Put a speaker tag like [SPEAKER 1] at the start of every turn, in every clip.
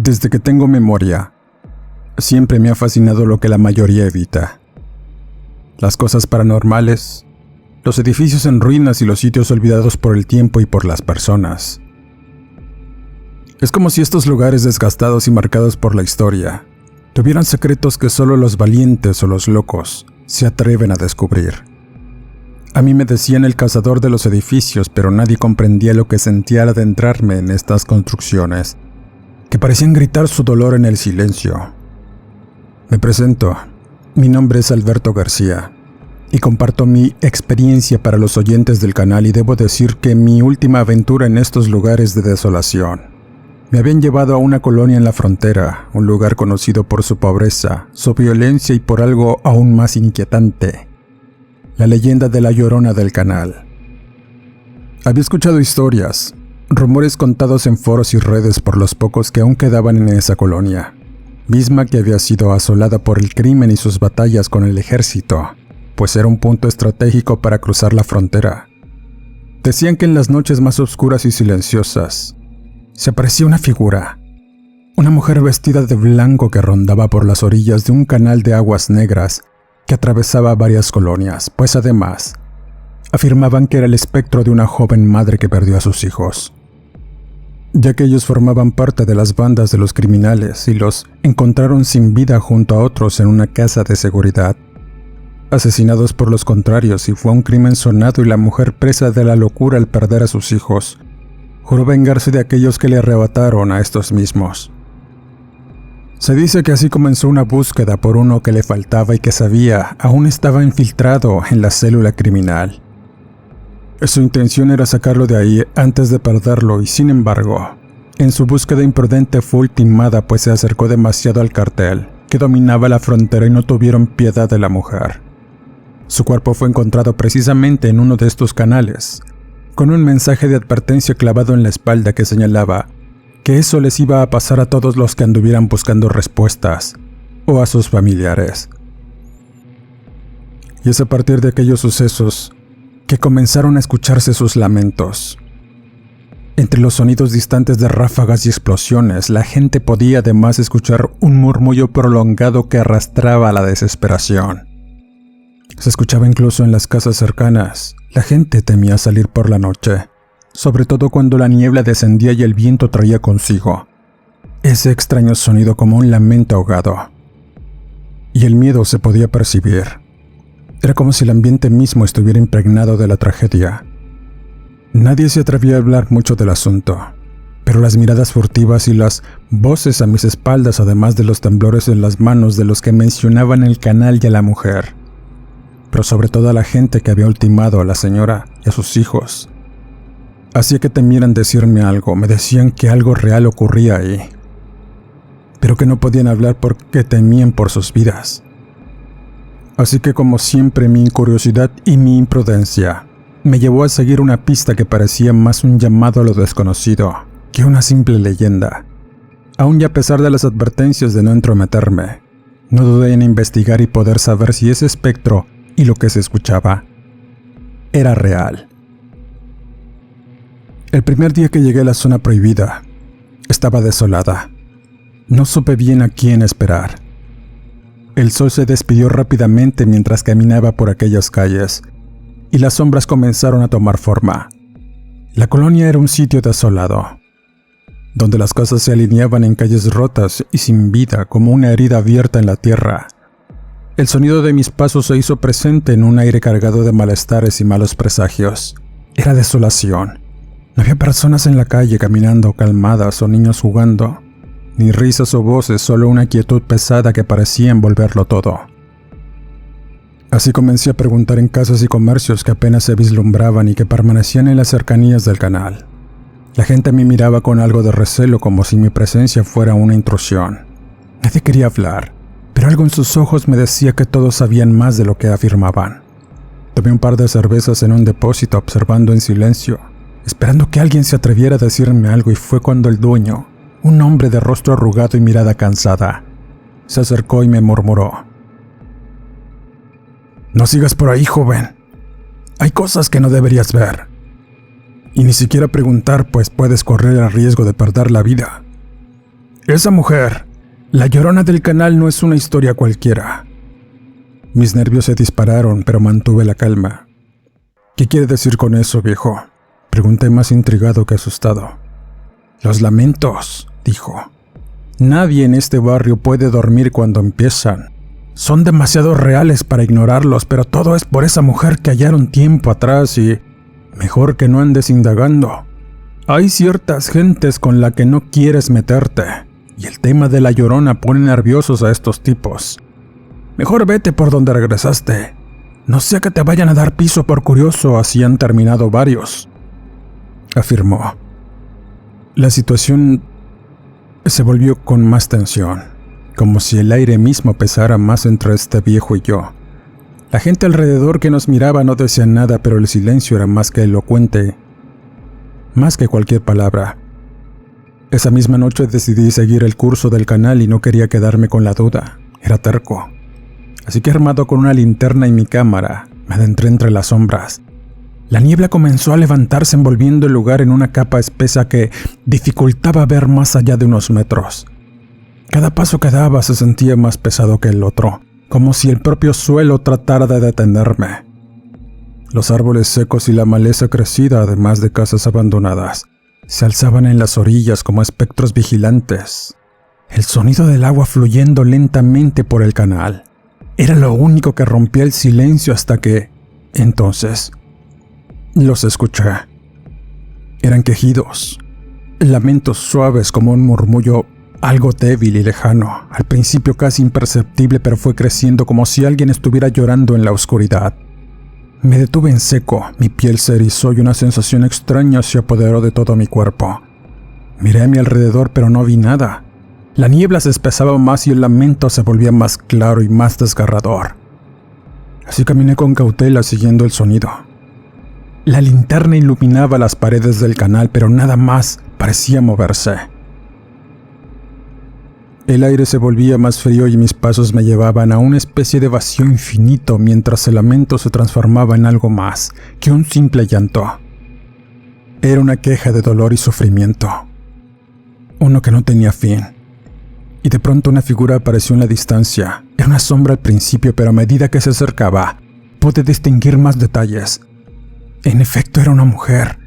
[SPEAKER 1] Desde que tengo memoria, siempre me ha fascinado lo que la mayoría evita. Las cosas paranormales, los edificios en ruinas y los sitios olvidados por el tiempo y por las personas. Es como si estos lugares desgastados y marcados por la historia tuvieran secretos que solo los valientes o los locos se atreven a descubrir. A mí me decían el cazador de los edificios, pero nadie comprendía lo que sentía al adentrarme en estas construcciones, que parecían gritar su dolor en el silencio. Me presento, mi nombre es Alberto García, y comparto mi experiencia para los oyentes del canal, y debo decir que mi última aventura en estos lugares de desolación me habían llevado a una colonia en la frontera, un lugar conocido por su pobreza, su violencia y por algo aún más inquietante: la leyenda de la Llorona del Canal. Había escuchado historias, rumores contados en foros y redes por los pocos que aún quedaban en esa colonia, misma que había sido asolada por el crimen y sus batallas con el ejército, pues era un punto estratégico para cruzar la frontera. Decían que en las noches más oscuras y silenciosas se aparecía una figura, una mujer vestida de blanco que rondaba por las orillas de un canal de aguas negras que atravesaba varias colonias, pues además afirmaban que era el espectro de una joven madre que perdió a sus hijos, ya que ellos formaban parte de las bandas de los criminales y los encontraron sin vida junto a otros en una casa de seguridad, asesinados por los contrarios, y fue un crimen sonado, y la mujer, presa de la locura al perder a sus hijos, juró vengarse de aquellos que le arrebataron a estos mismos. Se dice que así comenzó una búsqueda por uno que le faltaba y que sabía aún estaba infiltrado en la célula criminal. Su intención era sacarlo de ahí antes de perderlo, y sin embargo, en su búsqueda imprudente fue ultimada, pues se acercó demasiado al cartel que dominaba la frontera y no tuvieron piedad de la mujer. Su cuerpo fue encontrado precisamente en uno de estos canales, con un mensaje de advertencia clavado en la espalda que señalaba que eso les iba a pasar a todos los que anduvieran buscando respuestas, o a sus familiares. Y es a partir de aquellos sucesos que comenzaron a escucharse sus lamentos. Entre los sonidos distantes de ráfagas y explosiones, la gente podía además escuchar un murmullo prolongado que arrastraba a la desesperación. Se escuchaba incluso en las casas cercanas. La gente temía salir por la noche, sobre todo cuando la niebla descendía y el viento traía consigo ese extraño sonido como un lamento ahogado. Y el miedo se podía percibir. Era como si el ambiente mismo estuviera impregnado de la tragedia. Nadie se atrevía a hablar mucho del asunto, pero las miradas furtivas y las voces a mis espaldas, además de los temblores en las manos de los que mencionaban el canal y a la mujer, pero sobre todo a la gente que había ultimado a la señora y a sus hijos, hacía que temieran decirme algo. Me decían que algo real ocurría ahí, pero que no podían hablar porque temían por sus vidas. Así que, como siempre, mi incuriosidad y mi imprudencia me llevó a seguir una pista que parecía más un llamado a lo desconocido que una simple leyenda. Aún y a pesar de las advertencias de no entrometerme, no dudé en investigar y poder saber si ese espectro y lo que se escuchaba era real. El primer día que llegué a la zona prohibida, estaba desolada. No supe bien a quién esperar. El sol se despidió rápidamente mientras caminaba por aquellas calles, y las sombras comenzaron a tomar forma. La colonia era un sitio desolado, donde las casas se alineaban en calles rotas y sin vida, como una herida abierta en la tierra. El sonido de mis pasos se hizo presente en un aire cargado de malestares y malos presagios. Era desolación. No había personas en la calle caminando calmadas o niños jugando, ni risas o voces, solo una quietud pesada que parecía envolverlo todo. Así comencé a preguntar en casas y comercios que apenas se vislumbraban y que permanecían en las cercanías del canal. La gente me miraba con algo de recelo, como si mi presencia fuera una intrusión. Nadie quería hablar, pero algo en sus ojos me decía que todos sabían más de lo que afirmaban. Tomé un par de cervezas en un depósito, observando en silencio, esperando que alguien se atreviera a decirme algo, y fue cuando el dueño, un hombre de rostro arrugado y mirada cansada, se acercó y me murmuró: «No sigas por ahí, joven. Hay cosas que no deberías ver. Y ni siquiera preguntar, pues puedes correr el riesgo de perder la vida. Esa mujer, la Llorona del Canal, no es una historia cualquiera. Mis nervios se dispararon, pero mantuve la calma. ¿Qué quiere decir con eso, viejo? Pregunté más intrigado que asustado. Los lamentos, dijo. Nadie en este barrio puede dormir cuando empiezan. Son demasiado reales para ignorarlos, pero todo es por esa mujer que hallaron tiempo atrás y mejor que no andes indagando. Hay ciertas gentes con las que no quieres meterte, y el tema de la Llorona pone nerviosos a estos tipos. Mejor vete por donde regresaste. No sea que te vayan a dar piso por curioso, así han terminado varios, afirmó. La situación se volvió con más tensión, como si el aire mismo pesara más entre este viejo y yo. La gente alrededor que nos miraba no decía nada, pero el silencio era más que elocuente, más que cualquier palabra. Esa misma noche decidí seguir el curso del canal y no quería quedarme con la duda. Era terco. Así que, armado con una linterna y mi cámara, me adentré entre las sombras. La niebla comenzó a levantarse envolviendo el lugar en una capa espesa que dificultaba ver más allá de unos metros. Cada paso que daba se sentía más pesado que el otro, como si el propio suelo tratara de detenerme. Los árboles secos y la maleza crecida, además de casas abandonadas, se alzaban en las orillas como espectros vigilantes. El sonido del agua fluyendo lentamente por el canal era lo único que rompía el silencio hasta que, entonces, los escuché. Eran quejidos, lamentos suaves como un murmullo algo débil y lejano, al principio casi imperceptible, pero fue creciendo como si alguien estuviera llorando en la oscuridad. Me detuve en seco, mi piel se erizó y una sensación extraña se apoderó de todo mi cuerpo. Miré a mi alrededor, pero no vi nada. La niebla se espesaba más y el lamento se volvía más claro y más desgarrador. Así caminé con cautela siguiendo el sonido. La linterna iluminaba las paredes del canal, pero nada más parecía moverse. El aire se volvía más frío y mis pasos me llevaban a una especie de vacío infinito mientras el lamento se transformaba en algo más que un simple llanto. Era una queja de dolor y sufrimiento, uno que no tenía fin. Y de pronto una figura apareció en la distancia. Era una sombra al principio, pero a medida que se acercaba, pude distinguir más detalles. En efecto, era una mujer.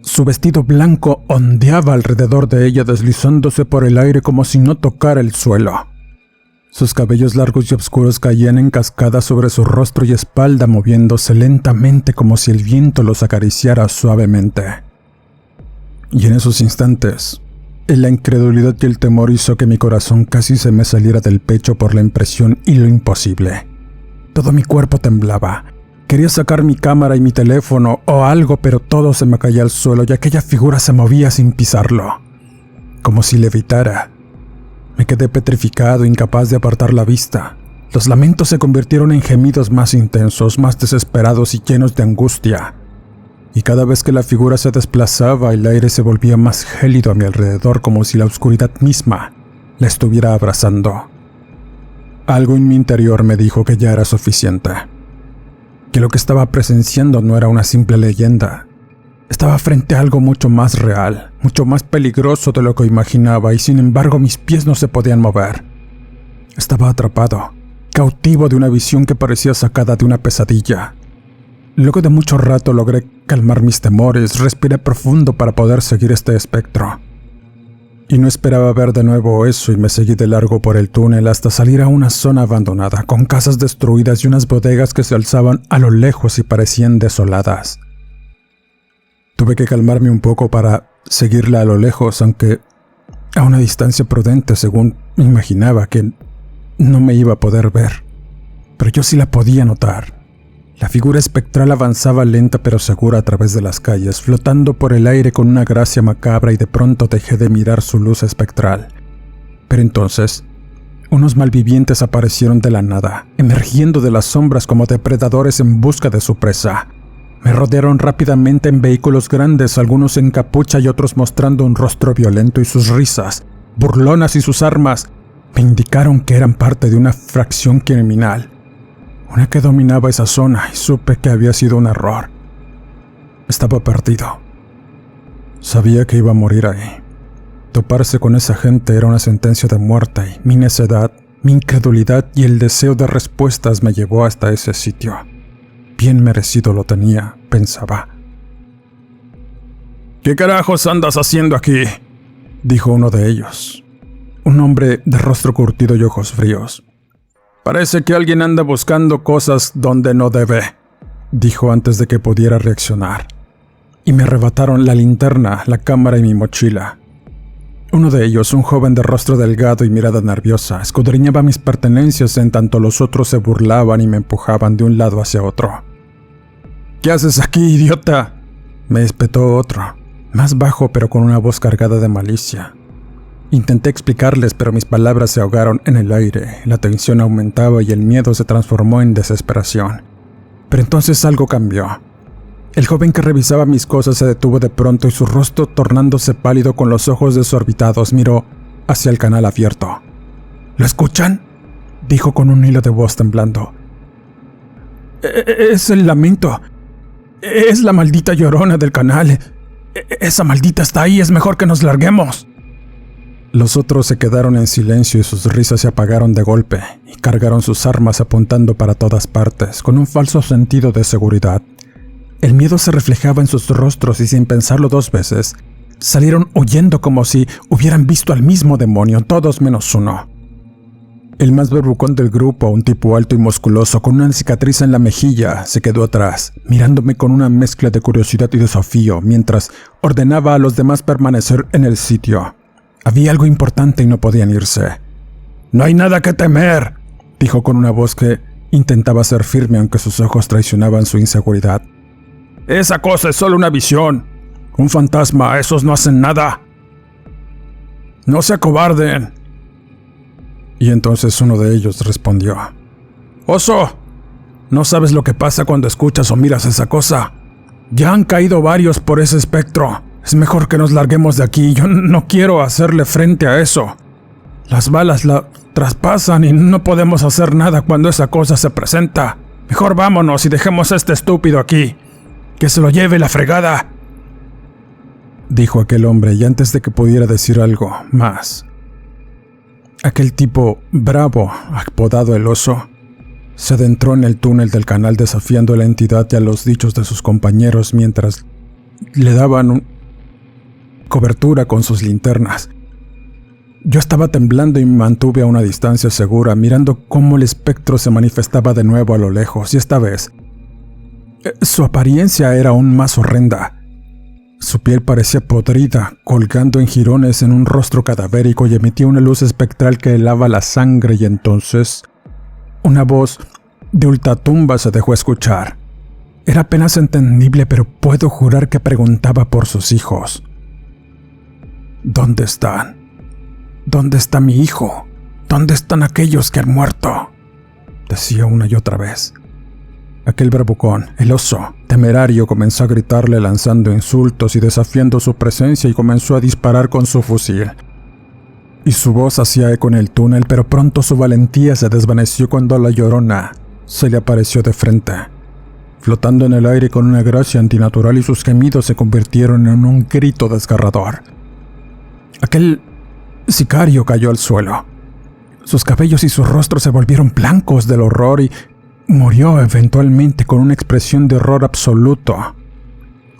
[SPEAKER 1] Su vestido blanco ondeaba alrededor de ella, deslizándose por el aire como si no tocara el suelo. Sus cabellos largos y oscuros caían en cascada sobre su rostro y espalda, moviéndose lentamente como si el viento los acariciara suavemente. Y en esos instantes, la incredulidad y el temor hizo que mi corazón casi se me saliera del pecho por la impresión y lo imposible. Todo mi cuerpo temblaba. Quería sacar mi cámara y mi teléfono o algo, pero todo se me caía al suelo y aquella figura se movía sin pisarlo, como si levitara. Me quedé petrificado, incapaz de apartar la vista. Los lamentos se convirtieron en gemidos más intensos, más desesperados y llenos de angustia. Y cada vez que la figura se desplazaba, el aire se volvía más gélido a mi alrededor, como si la oscuridad misma la estuviera abrazando. Algo en mi interior me dijo que ya era suficiente. Que lo que estaba presenciando no era una simple leyenda. Estaba frente a algo mucho más real, mucho más peligroso de lo que imaginaba, y sin embargo mis pies no se podían mover. Estaba atrapado, cautivo de una visión que parecía sacada de una pesadilla. Luego de mucho rato logré calmar mis temores, respiré profundo para poder seguir este espectro. Y no esperaba ver de nuevo eso y me seguí de largo por el túnel hasta salir a una zona abandonada, con casas destruidas y unas bodegas que se alzaban a lo lejos y parecían desoladas. Tuve que calmarme un poco para seguirla a lo lejos, aunque a una distancia prudente, según imaginaba que no me iba a poder ver. Pero yo sí la podía notar. La figura espectral avanzaba lenta pero segura a través de las calles, flotando por el aire con una gracia macabra, y de pronto dejé de mirar su luz espectral. Pero entonces, unos malvivientes aparecieron de la nada, emergiendo de las sombras como depredadores en busca de su presa. Me rodearon rápidamente en vehículos grandes, algunos en capucha y otros mostrando un rostro violento, y sus risas, burlonas y sus armas, me indicaron que eran parte de una fracción criminal. Una que dominaba esa zona, y supe que había sido un error. Estaba perdido. Sabía que iba a morir ahí. toparse con esa gente era una sentencia de muerte, y mi necedad, mi incredulidad y el deseo de respuestas me llevó hasta ese sitio. Bien merecido lo tenía, pensaba. «¿Qué carajos andas haciendo aquí?», dijo uno de ellos, un hombre de rostro curtido y ojos fríos. «Parece que alguien anda buscando cosas donde no debe», dijo antes de que pudiera reaccionar. Y me arrebataron la linterna, la cámara y mi mochila. Uno de ellos, un joven de rostro delgado y mirada nerviosa, escudriñaba mis pertenencias en tanto los otros se burlaban y me empujaban de un lado hacia otro. «¿Qué haces aquí, idiota?», me espetó otro, más bajo pero con una voz cargada de malicia. Intenté explicarles, pero mis palabras se ahogaron en el aire, la tensión aumentaba y el miedo se transformó en desesperación. Pero entonces algo cambió. El joven que revisaba mis cosas se detuvo de pronto y su rostro, tornándose pálido con los ojos desorbitados, miró hacia el canal abierto. «¿Lo escuchan?», dijo con un hilo de voz temblando. «Es el lamento. Es la maldita llorona del canal. Esa maldita está ahí, es mejor que nos larguemos». Los otros se quedaron en silencio y sus risas se apagaron de golpe, y cargaron sus armas apuntando para todas partes, con un falso sentido de seguridad. El miedo se reflejaba en sus rostros y sin pensarlo dos veces, salieron huyendo como si hubieran visto al mismo demonio, todos menos uno. El más verbucón del grupo, un tipo alto y musculoso con una cicatriz en la mejilla, se quedó atrás, mirándome con una mezcla de curiosidad y desafío, mientras ordenaba a los demás permanecer en el sitio. Había algo importante y no podían irse. «No hay nada que temer», dijo con una voz que intentaba ser firme aunque sus ojos traicionaban su inseguridad. «Esa cosa es solo una visión. Un fantasma, esos no hacen nada. No se acobarden». Y entonces uno de ellos respondió. «Oso, no sabes lo que pasa cuando escuchas o miras esa cosa. Ya han caído varios por ese espectro. Es mejor que nos larguemos de aquí. Yo no quiero hacerle frente a eso. Las balas la traspasan y no podemos hacer nada cuando esa cosa se presenta. Mejor vámonos y dejemos a este estúpido aquí. Que se lo lleve la fregada», dijo aquel hombre, y antes de que pudiera decir algo más, aquel tipo bravo, apodado el Oso, se adentró en el túnel del canal desafiando a la entidad y a los dichos de sus compañeros mientras le daban cobertura con sus linternas. Yo estaba temblando y me mantuve a una distancia segura, mirando cómo el espectro se manifestaba de nuevo a lo lejos, y esta vez su apariencia era aún más horrenda. Su piel parecía podrida, colgando en jirones en un rostro cadavérico, y emitía una luz espectral que helaba la sangre, y entonces una voz de ultratumba se dejó escuchar. Era apenas entendible, pero puedo jurar que preguntaba por sus hijos. «¿Dónde están? ¿Dónde está mi hijo? ¿Dónde están aquellos que han muerto?», decía una y otra vez. Aquel bravucón, el Oso, temerario, comenzó a gritarle lanzando insultos y desafiando su presencia, y comenzó a disparar con su fusil. Y su voz hacía eco en el túnel, pero pronto su valentía se desvaneció cuando la llorona se le apareció de frente, flotando en el aire con una gracia antinatural, y sus gemidos se convirtieron en un grito desgarrador. Aquel sicario cayó al suelo. Sus cabellos y su rostro se volvieron blancos del horror y murió eventualmente con una expresión de horror absoluto.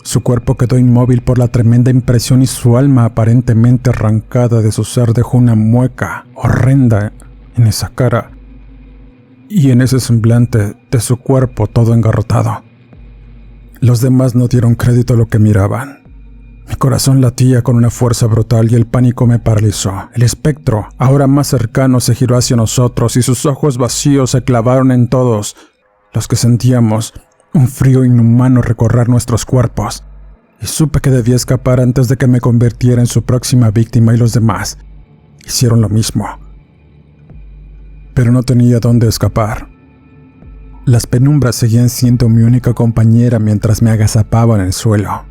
[SPEAKER 1] Su cuerpo quedó inmóvil por la tremenda impresión y su alma, aparentemente arrancada de su ser, dejó una mueca horrenda en esa cara y en ese semblante de su cuerpo todo engarrotado. Los demás no dieron crédito a lo que miraban. Mi corazón latía con una fuerza brutal y el pánico me paralizó. El espectro, ahora más cercano, se giró hacia nosotros y sus ojos vacíos se clavaron en todos los que sentíamos un frío inhumano recorrer nuestros cuerpos. Y supe que debía escapar antes de que me convirtiera en su próxima víctima, y los demás hicieron lo mismo. Pero no tenía dónde escapar. Las penumbras seguían siendo mi única compañera mientras me agazapaba en el suelo.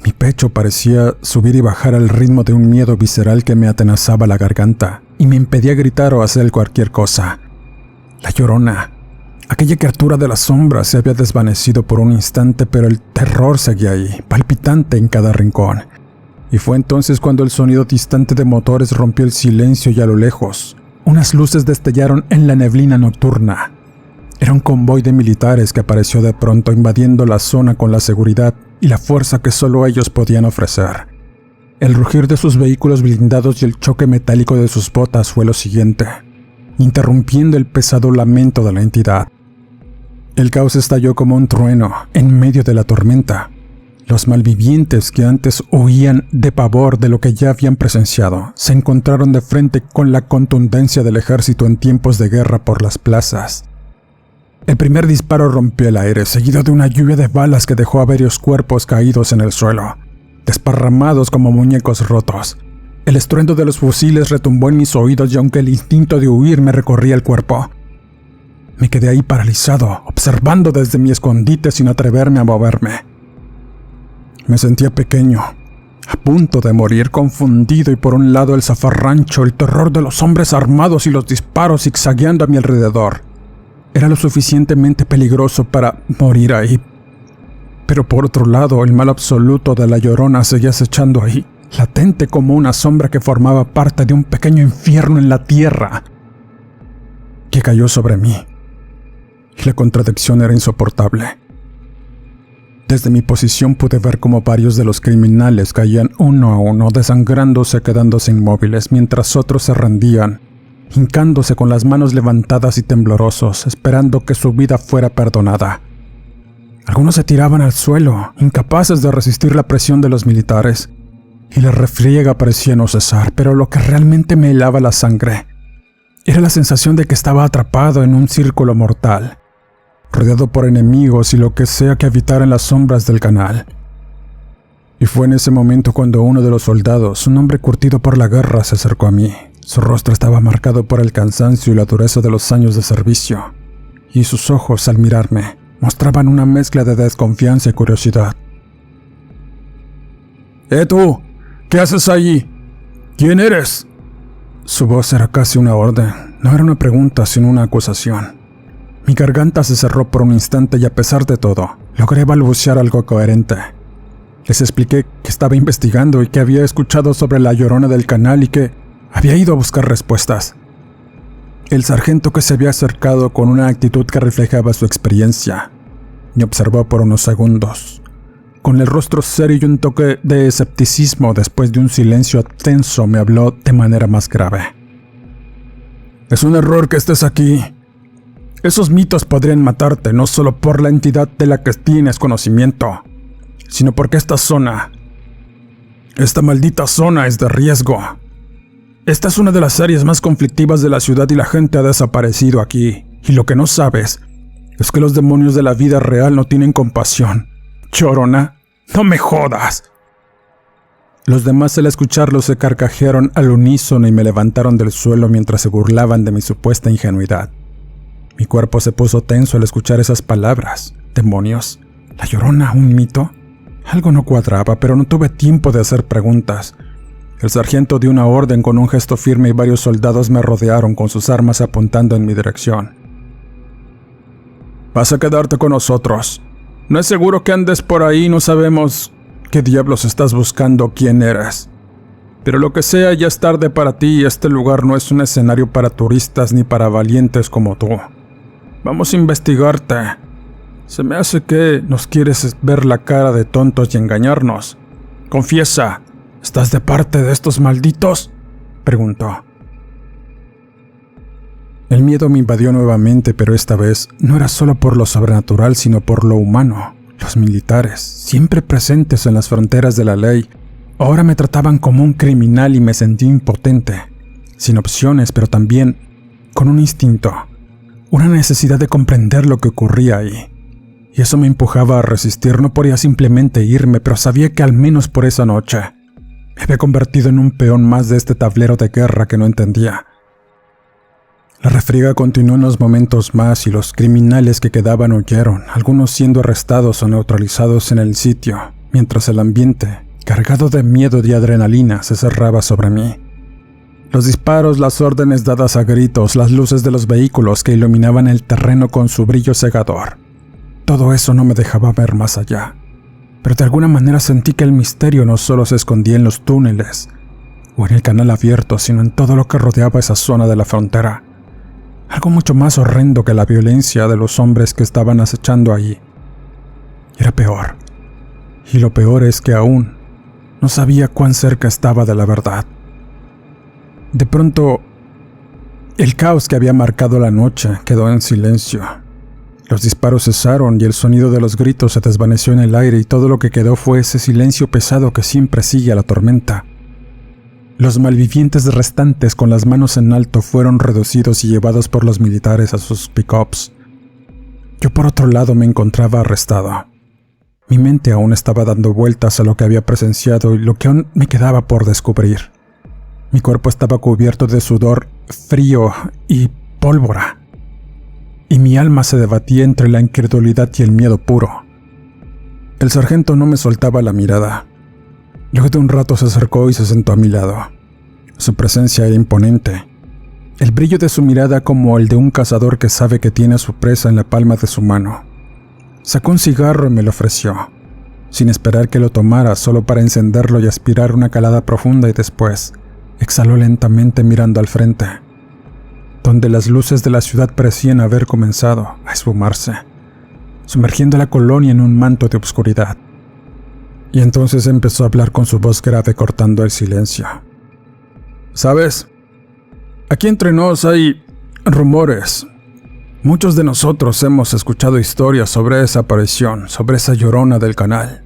[SPEAKER 1] Mi pecho parecía subir y bajar al ritmo de un miedo visceral que me atenazaba la garganta y me impedía gritar o hacer cualquier cosa. La llorona, aquella criatura de la sombra, se había desvanecido por un instante, pero el terror seguía ahí, palpitante en cada rincón. Y fue entonces cuando el sonido distante de motores rompió el silencio y a lo lejos, unas luces destellaron en la neblina nocturna. Era un convoy de militares que apareció de pronto invadiendo la zona con la seguridad y la fuerza que solo ellos podían ofrecer. El rugir de sus vehículos blindados y el choque metálico de sus botas fue lo siguiente, interrumpiendo el pesado lamento de la entidad. El caos estalló como un trueno en medio de la tormenta. Los malvivientes que antes huían de pavor de lo que ya habían presenciado se encontraron de frente con la contundencia del ejército en tiempos de guerra por las plazas. El primer disparo rompió el aire, seguido de una lluvia de balas que dejó a varios cuerpos caídos en el suelo, desparramados como muñecos rotos. El estruendo de los fusiles retumbó en mis oídos y aunque el instinto de huir me recorría el cuerpo, me quedé ahí paralizado, observando desde mi escondite sin atreverme a moverme. Me sentía pequeño, a punto de morir, confundido, y por un lado el zafarrancho, el terror de los hombres armados y los disparos zigzagueando a mi alrededor. Era lo suficientemente peligroso para morir ahí. Pero por otro lado, el mal absoluto de la Llorona seguía acechando ahí, latente como una sombra que formaba parte de un pequeño infierno en la tierra, que cayó sobre mí. Y la contradicción era insoportable. Desde mi posición pude ver cómo varios de los criminales caían uno a uno, desangrándose, quedándose inmóviles, mientras otros se rendían, hincándose con las manos levantadas y temblorosos, esperando que su vida fuera perdonada. Algunos se tiraban al suelo, incapaces de resistir la presión de los militares, y la refriega parecía no cesar, pero lo que realmente me helaba la sangre era la sensación de que estaba atrapado en un círculo mortal, rodeado por enemigos y lo que sea que habitara en las sombras del canal. Y fue en ese momento cuando uno de los soldados, un hombre curtido por la guerra, se acercó a mí. Su rostro estaba marcado por el cansancio y la dureza de los años de servicio, y sus ojos, al mirarme, mostraban una mezcla de desconfianza y curiosidad. Tú! ¿Qué haces allí? ¿Quién eres? Su voz era casi una orden, no era una pregunta sino una acusación. Mi garganta se cerró por un instante y a pesar de todo, logré balbucear algo coherente. Les expliqué que estaba investigando y que había escuchado sobre la Llorona del canal y que había ido a buscar respuestas. El sargento, que se había acercado con una actitud que reflejaba su experiencia, me observó por unos segundos, con el rostro serio y un toque de escepticismo. Después de un silencio tenso, me habló de manera más grave. Es un error que estés aquí. Esos mitos podrían matarte no solo por la entidad de la que tienes conocimiento, sino porque esta maldita zona es de riesgo. Esta es una de las áreas más conflictivas de la ciudad y la gente ha desaparecido aquí. Y lo que no sabes es que los demonios de la vida real no tienen compasión. Llorona, no me jodas. Los demás, al escucharlo, se carcajearon al unísono y me levantaron del suelo mientras se burlaban de mi supuesta ingenuidad. Mi cuerpo se puso tenso al escuchar esas palabras. ¿Demonios? ¿La Llorona, un mito? Algo no cuadraba, pero no tuve tiempo de hacer preguntas. El sargento dio una orden con un gesto firme y varios soldados me rodearon con sus armas apuntando en mi dirección. Vas a quedarte con nosotros. No es seguro que andes por ahí, no sabemos qué diablos estás buscando, quién eres. Pero lo que sea, ya es tarde para ti y este lugar no es un escenario para turistas ni para valientes como tú. Vamos a investigarte. Se me hace que nos quieres ver la cara de tontos y engañarnos. Confiesa, ¿estás de parte de estos malditos?, preguntó. El miedo me invadió nuevamente, pero esta vez no era solo por lo sobrenatural, sino por lo humano. Los militares, siempre presentes en las fronteras de la ley, ahora me trataban como un criminal y me sentí impotente, sin opciones, pero también con un instinto, una necesidad de comprender lo que ocurría ahí. Y eso me empujaba a resistir. No podía simplemente irme, pero sabía que al menos por esa noche me había convertido en un peón más de este tablero de guerra que no entendía. La refriega continuó unos momentos más y los criminales que quedaban huyeron, algunos siendo arrestados o neutralizados en el sitio, mientras el ambiente, cargado de miedo y adrenalina, se cerraba sobre mí. Los disparos, las órdenes dadas a gritos, las luces de los vehículos que iluminaban el terreno con su brillo cegador. Todo eso no me dejaba ver más allá. pero de alguna manera sentí que el misterio no solo se escondía en los túneles o en el canal abierto, sino en todo lo que rodeaba esa zona de la frontera. Algo mucho más horrendo que la violencia de los hombres que estaban acechando allí. Y era peor. Y lo peor es que aún no sabía cuán cerca estaba de la verdad. De pronto, el caos que había marcado la noche quedó en silencio. Los disparos cesaron y el sonido de los gritos se desvaneció en el aire y todo lo que quedó fue ese silencio pesado que siempre sigue a la tormenta. Los malvivientes restantes con las manos en alto fueron reducidos y llevados por los militares a sus pick-ups. Yo por otro lado me encontraba arrestado. Mi mente aún estaba dando vueltas a lo que había presenciado y lo que aún me quedaba por descubrir. Mi cuerpo estaba cubierto de sudor, frío y pólvora. Y mi alma se debatía entre la incredulidad y el miedo puro. El sargento no me soltaba la mirada. Luego de un rato se acercó y se sentó a mi lado. Su presencia era imponente. El brillo de su mirada como el de un cazador que sabe que tiene a su presa en la palma de su mano. Sacó un cigarro y me lo ofreció, sin esperar que lo tomara, solo para encenderlo y aspirar una calada profunda, y después exhaló lentamente mirando al frente, donde las luces de la ciudad parecían haber comenzado a esfumarse, sumergiendo a la colonia en un manto de oscuridad. Y entonces empezó a hablar con su voz grave, cortando el silencio. ¿Sabes? Aquí entre nos hay rumores. Muchos de nosotros hemos escuchado historias sobre esa aparición, sobre esa llorona del canal.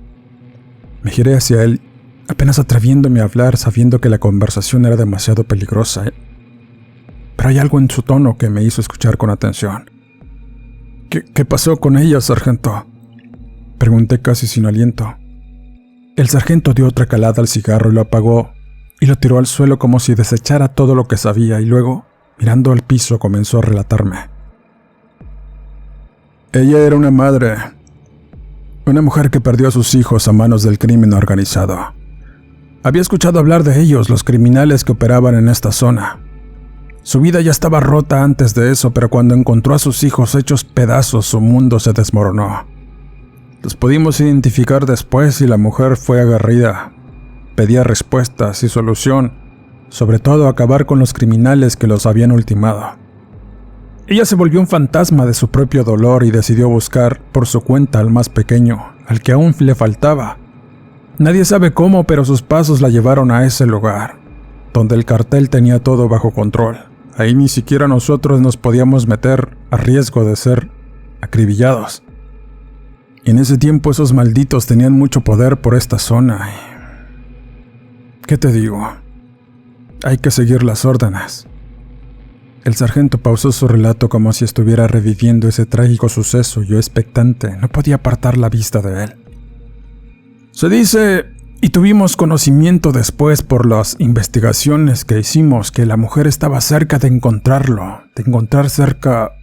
[SPEAKER 1] Me giré hacia él, apenas atreviéndome a hablar, sabiendo que la conversación era demasiado peligrosa. Pero hay algo en su tono que me hizo escuchar con atención. ¿Qué pasó con ella, sargento?, pregunté casi sin aliento. El sargento dio otra calada al cigarro y lo apagó, y lo tiró al suelo como si desechara todo lo que sabía, y luego, mirando al piso, comenzó a relatarme. Ella era una madre, una mujer que perdió a sus hijos a manos del crimen organizado. Había escuchado hablar de ellos, los criminales que operaban en esta zona. Su vida ya estaba rota antes de eso, pero cuando encontró a sus hijos hechos pedazos, su mundo se desmoronó. Los pudimos identificar después y la mujer fue aguerrida. Pedía respuestas y solución, sobre todo acabar con los criminales que los habían ultimado. Ella se volvió un fantasma de su propio dolor y decidió buscar por su cuenta al más pequeño, al que aún le faltaba. Nadie sabe cómo, pero sus pasos la llevaron a ese lugar, donde el cartel tenía todo bajo control. Ahí ni siquiera nosotros nos podíamos meter a riesgo de ser acribillados. Y en ese tiempo esos malditos tenían mucho poder por esta zona. ¿Qué te digo? Hay que seguir las órdenes. El sargento pausó su relato como si estuviera reviviendo ese trágico suceso y yo, expectante, no podía apartar la vista de él. Se dice, y tuvimos conocimiento después por las investigaciones que hicimos, que la mujer estaba cerca de encontrarlo, de encontrar cerca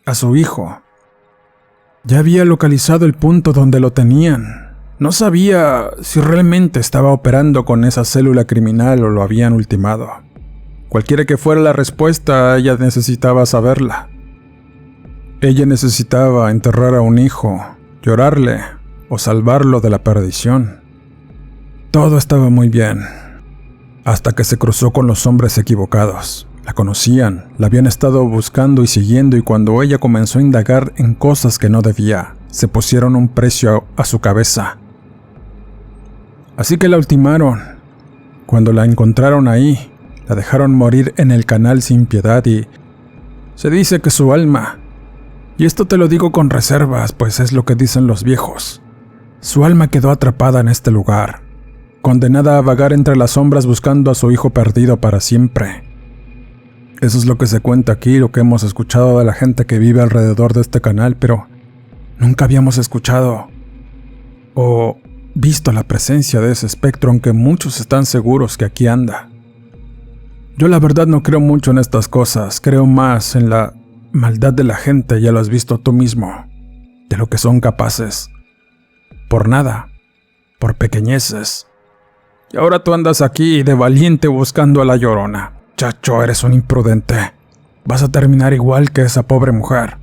[SPEAKER 1] a su hijo. Ya había localizado el punto donde lo tenían. No sabía si realmente estaba operando con esa célula criminal o lo habían ultimado. Cualquiera que fuera la respuesta, ella necesitaba saberla. Ella necesitaba enterrar a un hijo, llorarle o salvarlo de la perdición. Todo estaba muy bien, hasta que se cruzó con los hombres equivocados. La conocían, la habían estado buscando y siguiendo, y cuando ella comenzó a indagar en cosas que no debía, se pusieron un precio a su cabeza. Así que la ultimaron. Cuando la encontraron ahí, la dejaron morir en el canal sin piedad y se dice que su alma, y esto te lo digo con reservas, pues es lo que dicen los viejos, su alma quedó atrapada en este lugar, condenada a vagar entre las sombras buscando a su hijo perdido para siempre. Eso es lo que se cuenta aquí, lo que hemos escuchado de la gente que vive alrededor de este canal, pero nunca habíamos escuchado o visto la presencia de ese espectro, aunque muchos están seguros que aquí anda. Yo la verdad no creo mucho en estas cosas, creo más en la maldad de la gente, ya lo has visto tú mismo, de lo que son capaces. Por nada, por pequeñeces. Y ahora tú andas aquí de valiente buscando a la llorona. Chacho, eres un imprudente. Vas a terminar igual que esa pobre mujer.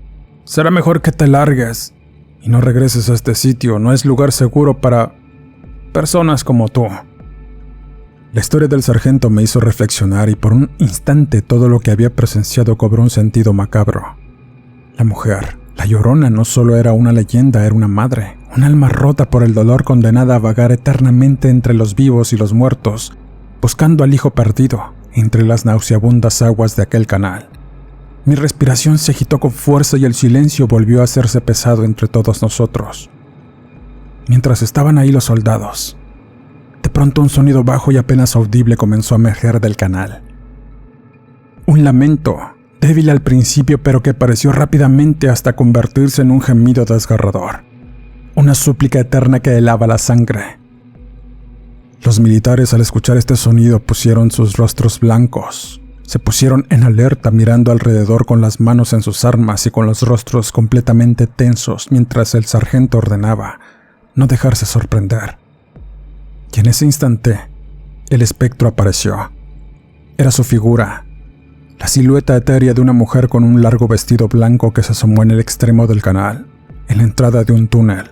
[SPEAKER 1] Será mejor que te largues Y no regreses a este sitio, no es lugar seguro para personas como tú. La historia del sargento me hizo reflexionar y por un instante todo lo que había presenciado cobró un sentido macabro. La mujer, la Llorona, no solo era una leyenda, era una madre, un alma rota por el dolor condenada a vagar eternamente entre los vivos y los muertos, buscando al hijo perdido entre las nauseabundas aguas de aquel canal. Mi respiración se agitó con fuerza y el silencio volvió a hacerse pesado entre todos nosotros. Mientras estaban ahí los soldados, de pronto un sonido bajo y apenas audible comenzó a emerger del canal. Un lamento, débil al principio pero que pareció rápidamente hasta convertirse en un gemido desgarrador. Una súplica eterna que helaba la sangre. Los militares al escuchar este sonido pusieron sus rostros blancos. Se pusieron en alerta mirando alrededor con las manos en sus armas y con los rostros completamente tensos mientras el sargento ordenaba no dejarse sorprender. Y en ese instante, el espectro apareció. Era su figura, la silueta etérea de una mujer con un largo vestido blanco que se asomó en el extremo del canal, en la entrada de un túnel.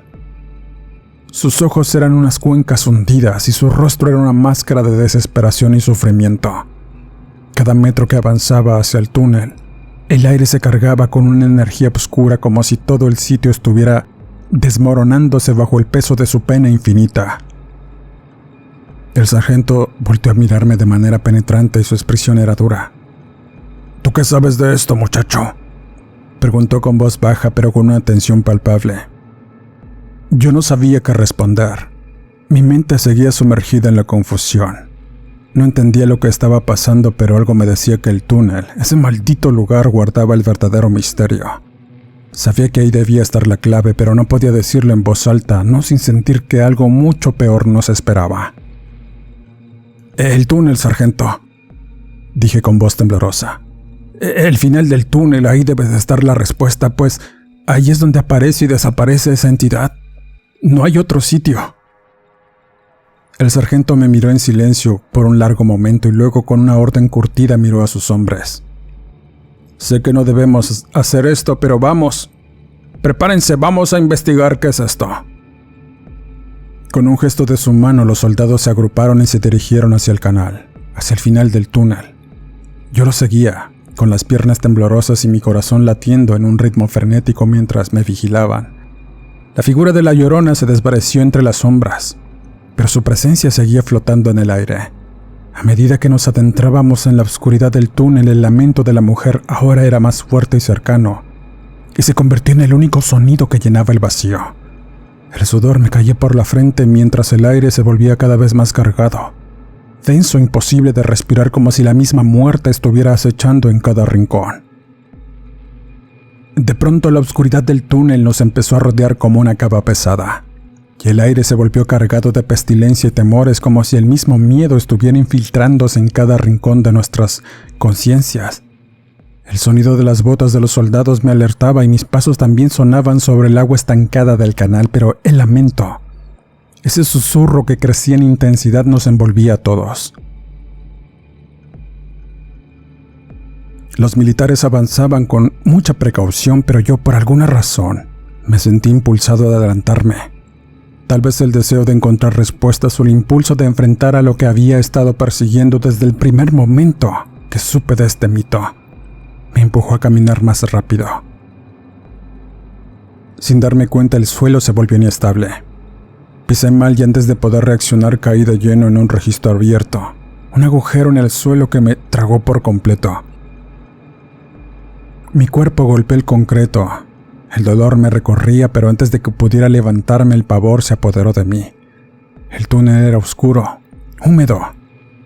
[SPEAKER 1] Sus ojos eran unas cuencas hundidas y su rostro era una máscara de desesperación y sufrimiento. Cada metro que avanzaba hacia el túnel, el aire se cargaba con una energía oscura como si todo el sitio estuviera desmoronándose bajo el peso de su pena infinita. El sargento volteó a mirarme de manera penetrante y su expresión era dura. «¿Tú qué sabes de esto, muchacho?», preguntó con voz baja pero con una tensión palpable. Yo no sabía qué responder. Mi mente seguía sumergida en la confusión. No entendía lo que estaba pasando, pero algo me decía que el túnel, ese maldito lugar, guardaba el verdadero misterio. Sabía que ahí debía estar la clave, pero no podía decirlo en voz alta, no sin sentir que algo mucho peor nos esperaba. «El túnel, sargento», dije con voz temblorosa. «El final del túnel, ahí debe de estar la respuesta, pues ahí es donde aparece y desaparece esa entidad. No hay otro sitio». El sargento me miró en silencio por un largo momento y luego con una orden curtida miró a sus hombres. «Sé que no debemos hacer esto, pero vamos. Prepárense, vamos a investigar qué es esto». Con un gesto de su mano, los soldados se agruparon y se dirigieron hacia el canal, hacia el final del túnel. Yo los seguía, con las piernas temblorosas y mi corazón latiendo en un ritmo frenético mientras me vigilaban. La figura de la Llorona se desvaneció entre las sombras, pero su presencia seguía flotando en el aire. A medida que nos adentrábamos en la oscuridad del túnel, el lamento de la mujer ahora era más fuerte y cercano, y se convirtió en el único sonido que llenaba el vacío. El sudor me caía por la frente mientras el aire se volvía cada vez más cargado, denso e imposible de respirar, como si la misma muerte estuviera acechando en cada rincón. De pronto la oscuridad del túnel nos empezó a rodear como una capa pesada, y el aire se volvió cargado de pestilencia y temores, como si el mismo miedo estuviera infiltrándose en cada rincón de nuestras conciencias. El sonido de las botas de los soldados me alertaba y mis pasos también sonaban sobre el agua estancada del canal, pero el lamento, ese susurro que crecía en intensidad, nos envolvía a todos. Los militares avanzaban con mucha precaución, pero yo, por alguna razón, me sentí impulsado a adelantarme. Tal vez el deseo de encontrar respuestas o el impulso de enfrentar a lo que había estado persiguiendo desde el primer momento que supe de este mito me empujó a caminar más rápido. Sin darme cuenta, el suelo se volvió inestable. Pisé mal y antes de poder reaccionar caí de lleno en un registro abierto, un agujero en el suelo que me tragó por completo. Mi cuerpo golpeó el concreto. El dolor me recorría, pero antes de que pudiera levantarme, el pavor se apoderó de mí. El túnel era oscuro, húmedo,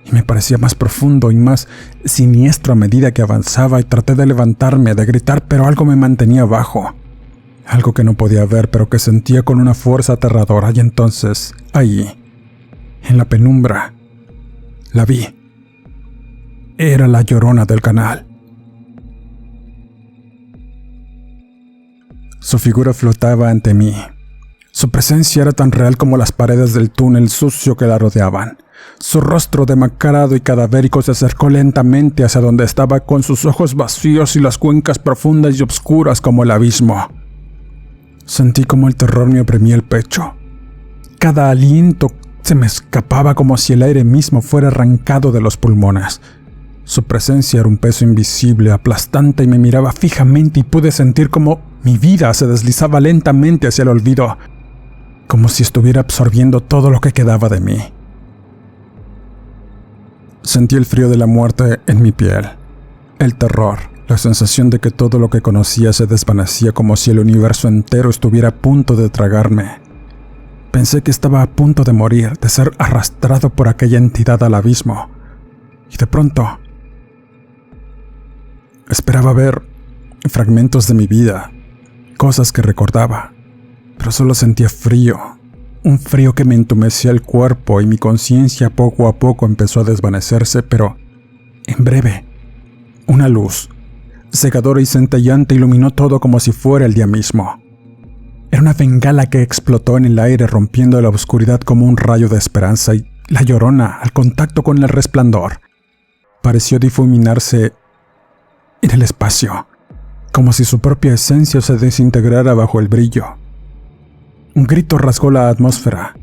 [SPEAKER 1] y me parecía más profundo y más siniestro a medida que avanzaba, y traté de levantarme, de gritar, pero algo me mantenía abajo. Algo que no podía ver, pero que sentía con una fuerza aterradora, y entonces, ahí, en la penumbra, la vi. Era la Llorona del canal. Su figura flotaba ante mí. Su presencia era tan real como las paredes del túnel sucio que la rodeaban. Su rostro demacrado y cadavérico se acercó lentamente hacia donde estaba, con sus ojos vacíos y las cuencas profundas y oscuras como el abismo. Sentí como el terror me oprimía el pecho. Cada aliento se me escapaba como si el aire mismo fuera arrancado de los pulmones. Su presencia era un peso invisible, aplastante, y me miraba fijamente y pude sentir como mi vida se deslizaba lentamente hacia el olvido, como si estuviera absorbiendo todo lo que quedaba de mí. Sentí el frío de la muerte en mi piel, el terror, la sensación de que todo lo que conocía se desvanecía como si el universo entero estuviera a punto de tragarme. Pensé que estaba a punto de morir, de ser arrastrado por aquella entidad al abismo. Y de pronto, esperaba ver fragmentos de mi vida, cosas que recordaba, pero solo sentía frío, un frío que me entumecía el cuerpo y mi conciencia poco a poco empezó a desvanecerse, pero en breve, una luz, cegadora y centellante, iluminó todo como si fuera el día mismo. Era una bengala que explotó en el aire rompiendo la oscuridad como un rayo de esperanza, y la Llorona, al contacto con el resplandor, pareció difuminarse en el espacio, como si su propia esencia se desintegrara bajo el brillo. Un grito rasgó la atmósfera,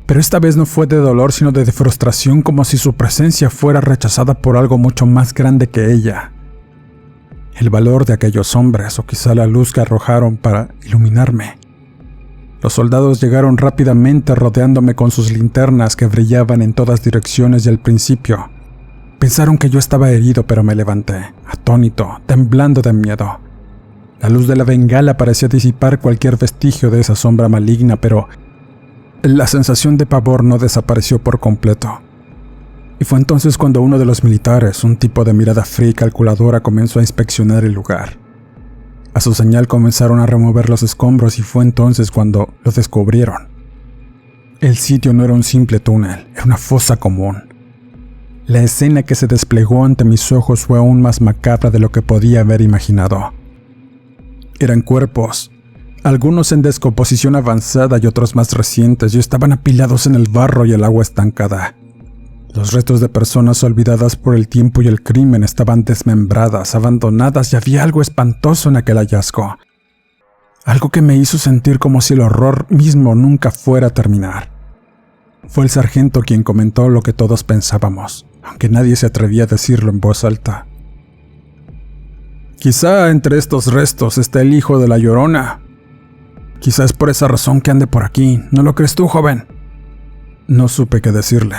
[SPEAKER 1] pero esta vez no fue de dolor sino de frustración, como si su presencia fuera rechazada por algo mucho más grande que ella. El valor de aquellos hombres, o quizá la luz que arrojaron para iluminarme. Los soldados llegaron rápidamente rodeándome con sus linternas que brillaban en todas direcciones y al principio pensaron que yo estaba herido, pero me levanté, atónito, temblando de miedo. La luz de la bengala parecía disipar cualquier vestigio de esa sombra maligna, pero la sensación de pavor no desapareció por completo. Y fue entonces cuando uno de los militares, un tipo de mirada fría y calculadora, comenzó a inspeccionar el lugar. A su señal comenzaron a remover los escombros y fue entonces cuando lo descubrieron. El sitio no era un simple túnel, era una fosa común. La escena que se desplegó ante mis ojos fue aún más macabra de lo que podía haber imaginado. Eran cuerpos, algunos en descomposición avanzada y otros más recientes, y estaban apilados en el barro y el agua estancada. Los restos de personas olvidadas por el tiempo y el crimen estaban desmembradas, abandonadas, y había algo espantoso en aquel hallazgo. Algo que me hizo sentir como si el horror mismo nunca fuera a terminar. Fue el sargento quien comentó lo que todos pensábamos, aunque nadie se atrevía a decirlo en voz alta. Quizá entre estos restos esté el hijo de la Llorona. Quizá es por esa razón que ande por aquí. ¿No lo crees tú, joven? No supe qué decirle.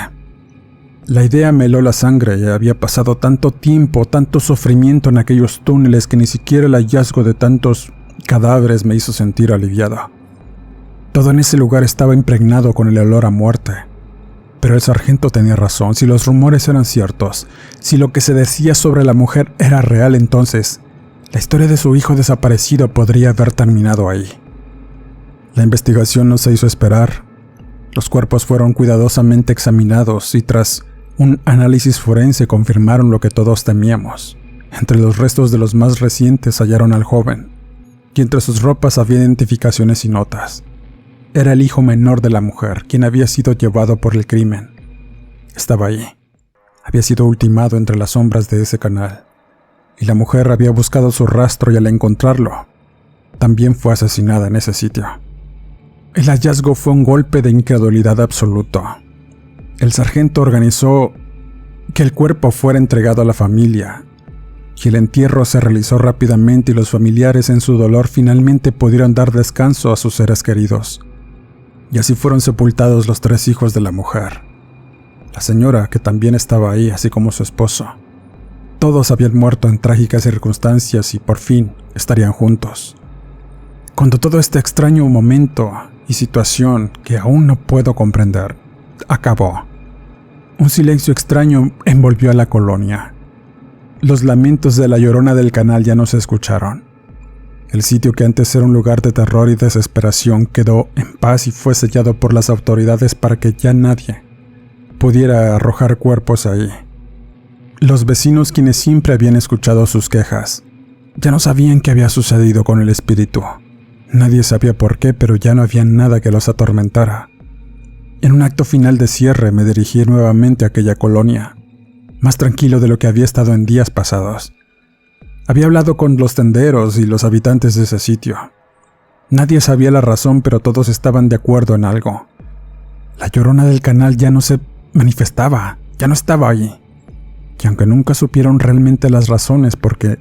[SPEAKER 1] La idea me heló la sangre y había pasado tanto tiempo, tanto sufrimiento en aquellos túneles que ni siquiera el hallazgo de tantos cadáveres me hizo sentir aliviado. Todo en ese lugar estaba impregnado con el olor a muerte. Pero el sargento tenía razón. Si los rumores eran ciertos, si lo que se decía sobre la mujer era real, entonces la historia de su hijo desaparecido podría haber terminado ahí. La investigación no se hizo esperar. Los cuerpos fueron cuidadosamente examinados y tras un análisis forense confirmaron lo que todos temíamos. Entre los restos de los más recientes hallaron al joven, y entre sus ropas había identificaciones y notas. Era el hijo menor de la mujer, quien había sido llevado por el crimen. Estaba ahí. Había sido ultimado entre las sombras de ese canal, y la mujer había buscado su rastro y al encontrarlo, también fue asesinada en ese sitio. El hallazgo fue un golpe de incredulidad absoluto. El sargento organizó que el cuerpo fuera entregado a la familia, y el entierro se realizó rápidamente y los familiares en su dolor finalmente pudieron dar descanso a sus seres queridos. Y así fueron sepultados los 3 hijos de la mujer. La señora, que también estaba ahí, así como su esposo. Todos habían muerto en trágicas circunstancias y por fin estarían juntos. Cuando todo este extraño momento y situación que aún no puedo comprender acabó, un silencio extraño envolvió a la colonia. Los lamentos de la Llorona del canal ya no se escucharon. El sitio que antes era un lugar de terror y desesperación quedó en paz y fue sellado por las autoridades para que ya nadie pudiera arrojar cuerpos ahí. Los vecinos, quienes siempre habían escuchado sus quejas, ya no sabían qué había sucedido con el espíritu. Nadie sabía por qué, pero ya no había nada que los atormentara. En un acto final de cierre me dirigí nuevamente a aquella colonia, más tranquilo de lo que había estado en días pasados. Había hablado con los tenderos y los habitantes de ese sitio. Nadie sabía la razón, pero todos estaban de acuerdo en algo. La Llorona del canal ya no se manifestaba, ya no estaba ahí. Y aunque nunca supieron realmente las razones porque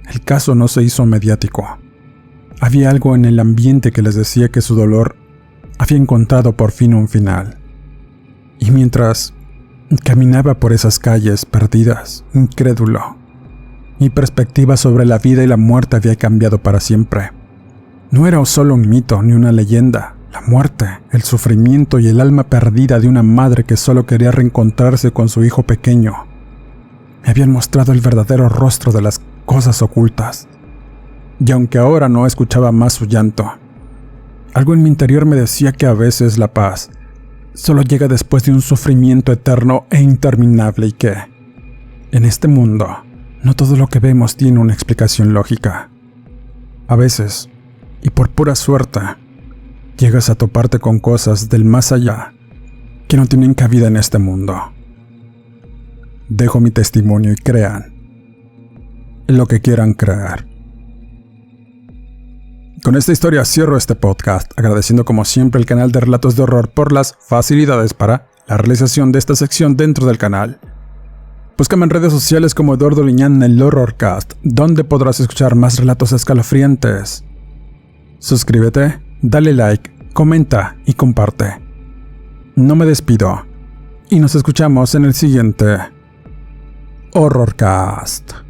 [SPEAKER 1] el caso no se hizo mediático, había algo en el ambiente que les decía que su dolor había encontrado por fin un final. Y mientras caminaba por esas calles perdidas, incrédulo, mi perspectiva sobre la vida y la muerte había cambiado para siempre. No era solo un mito ni una leyenda. La muerte, el sufrimiento y el alma perdida de una madre que solo quería reencontrarse con su hijo pequeño me habían mostrado el verdadero rostro de las cosas ocultas. Y aunque ahora no escuchaba más su llanto, algo en mi interior me decía que a veces la paz solo llega después de un sufrimiento eterno e interminable y que, en este mundo, no todo lo que vemos tiene una explicación lógica. A veces, y por pura suerte, llegas a toparte con cosas del más allá que no tienen cabida en este mundo. Dejo mi testimonio y crean lo que quieran creer. Con esta historia cierro este podcast, agradeciendo como siempre el canal de Relatos de Horror por las facilidades para la realización de esta sección dentro del canal. Búscame en redes sociales como Eduardo Liñán en el Horrorcast, donde podrás escuchar más relatos escalofriantes. Suscríbete, dale like, comenta y comparte. No me despido y nos escuchamos en el siguiente Horrorcast.